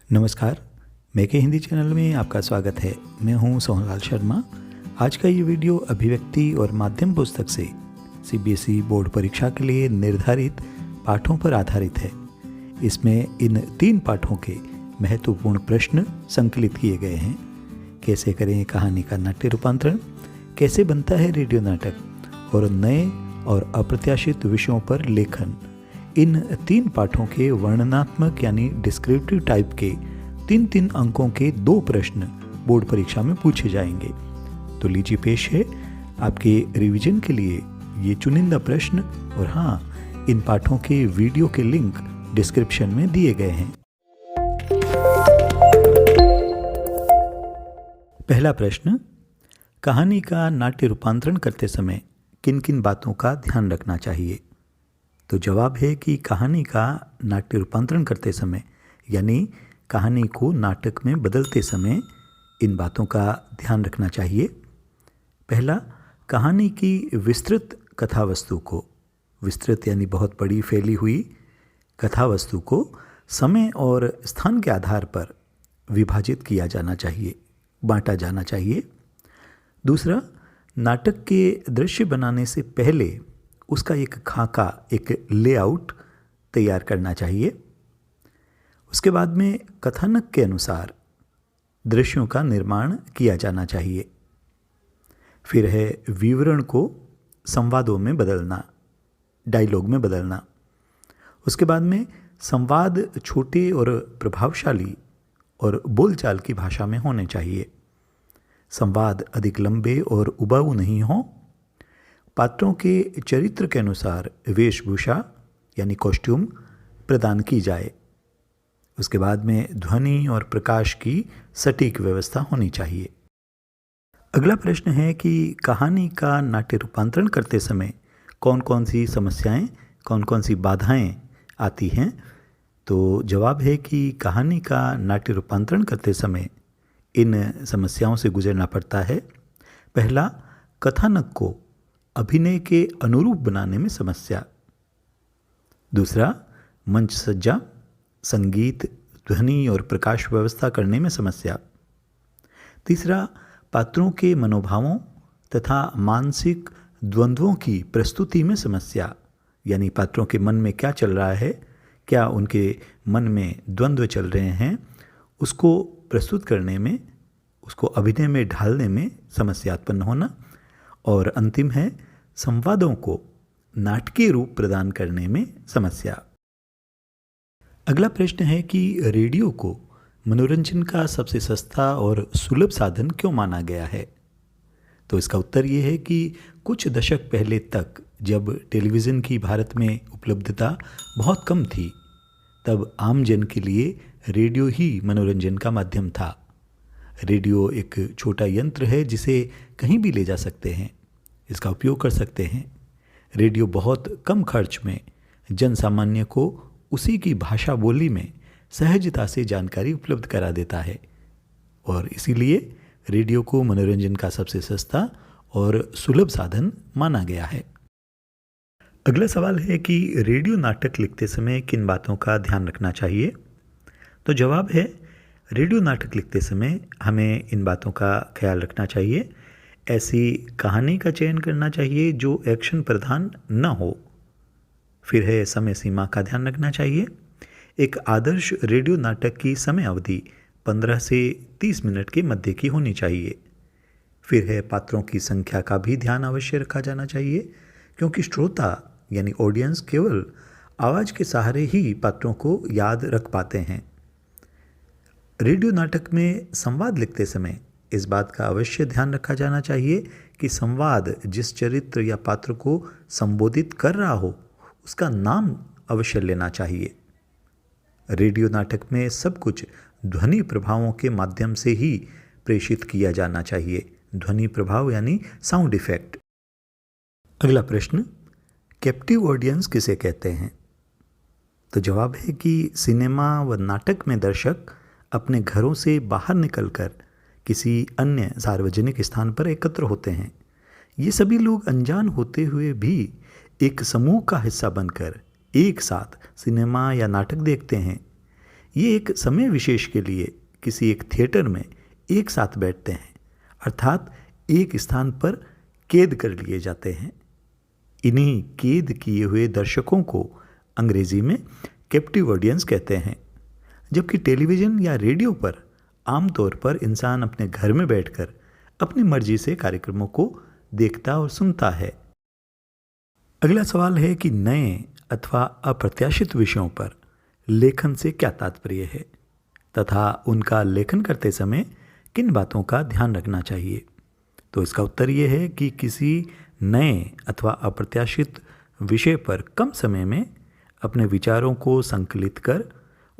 नमस्कार, मेके हिंदी चैनल में आपका स्वागत है। मैं हूं सोहनलाल शर्मा। आज का ये वीडियो अभिव्यक्ति और माध्यम पुस्तक से सीबीएसई बोर्ड परीक्षा के लिए निर्धारित पाठों पर आधारित है। इसमें इन 3 पाठों के महत्वपूर्ण प्रश्न संकलित किए गए हैं। कैसे करें कहानी का नाट्य रूपांतरण, कैसे बनता है रेडियो नाटक और नए और अप्रत्याशित विषयों पर लेखन। इन 3 पाठों के वर्णनात्मक यानी डिस्क्रिप्टिव टाइप के 3 अंकों के 2 प्रश्न बोर्ड परीक्षा में पूछे जाएंगे। तो लीजिए पेश है आपके रिवीजन के लिए ये चुनिंदा प्रश्न। और हाँ, इन पाठों के वीडियो के लिंक डिस्क्रिप्शन में दिए गए हैं। पहला प्रश्न, कहानी का नाट्य रूपांतरण करते समय किन किन बातों का ध्यान रखना चाहिए। तो जवाब है कि कहानी का नाट्य रूपांतरण करते समय यानी कहानी को नाटक में बदलते समय इन बातों का ध्यान रखना चाहिए। पहला, कहानी की विस्तृत कथावस्तु को, विस्तृत यानी बहुत बड़ी फैली हुई कथावस्तु को समय और स्थान के आधार पर विभाजित किया जाना चाहिए, बांटा जाना चाहिए। दूसरा, नाटक के दृश्य बनाने से पहले उसका एक खाका, एक लेआउट तैयार करना चाहिए। उसके बाद में कथानक के अनुसार दृश्यों का निर्माण किया जाना चाहिए। फिर है विवरण को संवादों में बदलना, डायलॉग में बदलना। उसके बाद में संवाद छोटे और प्रभावशाली और बोलचाल की भाषा में होने चाहिए। संवाद अधिक लंबे और उबाऊ नहीं हों। पात्रों के चरित्र के अनुसार वेशभूषा यानी कॉस्ट्यूम प्रदान की जाए। उसके बाद में ध्वनि और प्रकाश की सटीक व्यवस्था होनी चाहिए। अगला प्रश्न है कि कहानी का नाट्य रूपांतरण करते समय कौन कौन सी समस्याएं, कौन कौन सी बाधाएं आती हैं। तो जवाब है कि कहानी का नाट्य रूपांतरण करते समय इन समस्याओं से गुजरना पड़ता है। पहला, कथानक को अभिनय के अनुरूप बनाने में समस्या। दूसरा, मंच सज्जा, संगीत, ध्वनि और प्रकाश व्यवस्था करने में समस्या। तीसरा, पात्रों के मनोभावों तथा मानसिक द्वंद्वों की प्रस्तुति में समस्या, यानी पात्रों के मन में क्या चल रहा है, क्या उनके मन में द्वंद्व चल रहे हैं, उसको प्रस्तुत करने में, उसको अभिनय में ढालने में समस्या उत्पन्न होना। और अंतिम है संवादों को नाटकीय रूप प्रदान करने में समस्या। अगला प्रश्न है कि रेडियो को मनोरंजन का सबसे सस्ता और सुलभ साधन क्यों माना गया है। तो इसका उत्तर ये है कि कुछ दशक पहले तक जब टेलीविज़न की भारत में उपलब्धता बहुत कम थी, तब आम जन के लिए रेडियो ही मनोरंजन का माध्यम था। रेडियो एक छोटा यंत्र है जिसे कहीं भी ले जा सकते हैं, इसका उपयोग कर सकते हैं। रेडियो बहुत कम खर्च में जन सामान्य को उसी की भाषा बोली में सहजता से जानकारी उपलब्ध करा देता है और इसीलिए रेडियो को मनोरंजन का सबसे सस्ता और सुलभ साधन माना गया है। अगला सवाल है कि रेडियो नाटक लिखते समय किन बातों का ध्यान रखना चाहिए। तो जवाब है, रेडियो नाटक लिखते समय हमें इन बातों का ख्याल रखना चाहिए। ऐसी कहानी का चयन करना चाहिए जो एक्शन प्रधान न हो। फिर है समय सीमा का ध्यान रखना चाहिए। एक आदर्श रेडियो नाटक की समय अवधि 15 से 30 मिनट के मध्य की होनी चाहिए। फिर है पात्रों की संख्या का भी ध्यान अवश्य रखा जाना चाहिए, क्योंकि श्रोता यानी ऑडियंस केवल आवाज़ के सहारे ही पात्रों को याद रख पाते हैं। रेडियो नाटक में संवाद लिखते समय इस बात का अवश्य ध्यान रखा जाना चाहिए कि संवाद जिस चरित्र या पात्र को संबोधित कर रहा हो उसका नाम अवश्य लेना चाहिए। रेडियो नाटक में सब कुछ ध्वनि प्रभावों के माध्यम से ही प्रेषित किया जाना चाहिए। ध्वनि प्रभाव यानी साउंड इफेक्ट। अगला प्रश्न, कैप्टिव ऑडियंस किसे कहते हैं। तो जवाब है कि सिनेमा व नाटक में दर्शक अपने घरों से बाहर निकलकर किसी अन्य सार्वजनिक स्थान पर एकत्र होते हैं। ये सभी लोग अनजान होते हुए भी एक समूह का हिस्सा बनकर एक साथ सिनेमा या नाटक देखते हैं। ये एक समय विशेष के लिए किसी एक थिएटर में एक साथ बैठते हैं, अर्थात एक स्थान पर कैद कर लिए जाते हैं। इन्हीं कैद किए हुए दर्शकों को अंग्रेजी में कैप्टिव ऑडियंस कहते हैं। जबकि टेलीविज़न या रेडियो पर आमतौर पर इंसान अपने घर में बैठकर अपनी मर्जी से कार्यक्रमों को देखता और सुनता है। अगला सवाल है कि नए अथवा अप्रत्याशित विषयों पर लेखन से क्या तात्पर्य है तथा उनका लेखन करते समय किन बातों का ध्यान रखना चाहिए। तो इसका उत्तर ये है कि किसी नए अथवा अप्रत्याशित विषय पर कम समय में अपने विचारों को संकलित कर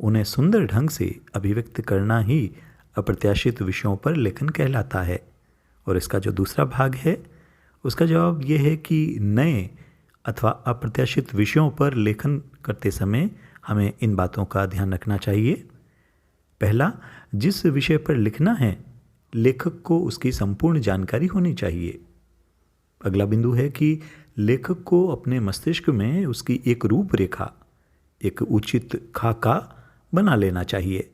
उन्हें सुंदर ढंग से अभिव्यक्त करना ही अप्रत्याशित विषयों पर लेखन कहलाता है। और इसका जो दूसरा भाग है उसका जवाब ये है कि नए अथवा अप्रत्याशित विषयों पर लेखन करते समय हमें इन बातों का ध्यान रखना चाहिए। पहला, जिस विषय पर लिखना है लेखक को उसकी संपूर्ण जानकारी होनी चाहिए। अगला बिंदु है कि लेखक को अपने मस्तिष्क में उसकी एक रूपरेखा, एक उचित खाका बना लेना चाहिए।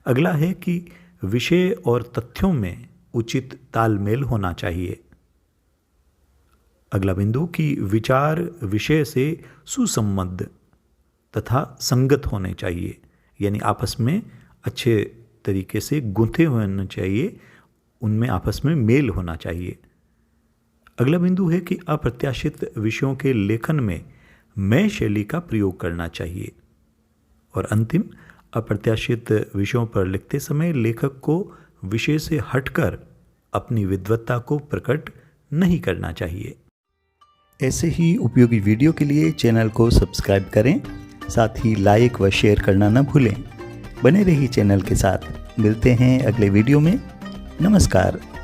अगला है कि विषय और तथ्यों में उचित तालमेल होना चाहिए। अगला बिंदु कि विचार विषय से सुसंबद्ध तथा संगत होने चाहिए, यानी आपस में अच्छे तरीके से गुंथे होने चाहिए, उनमें आपस में मेल होना चाहिए। अगला बिंदु है कि अप्रत्याशित विषयों के लेखन में मैं शैली का प्रयोग करना चाहिए। और अंतिम, अप्रत्याशित विषयों पर लिखते समय लेखक को विषय से हटकर अपनी विद्वत्ता को प्रकट नहीं करना चाहिए। ऐसे ही उपयोगी वीडियो के लिए चैनल को सब्सक्राइब करें, साथ ही लाइक व शेयर करना न भूलें। बने रहिए चैनल के साथ। मिलते हैं अगले वीडियो में। नमस्कार।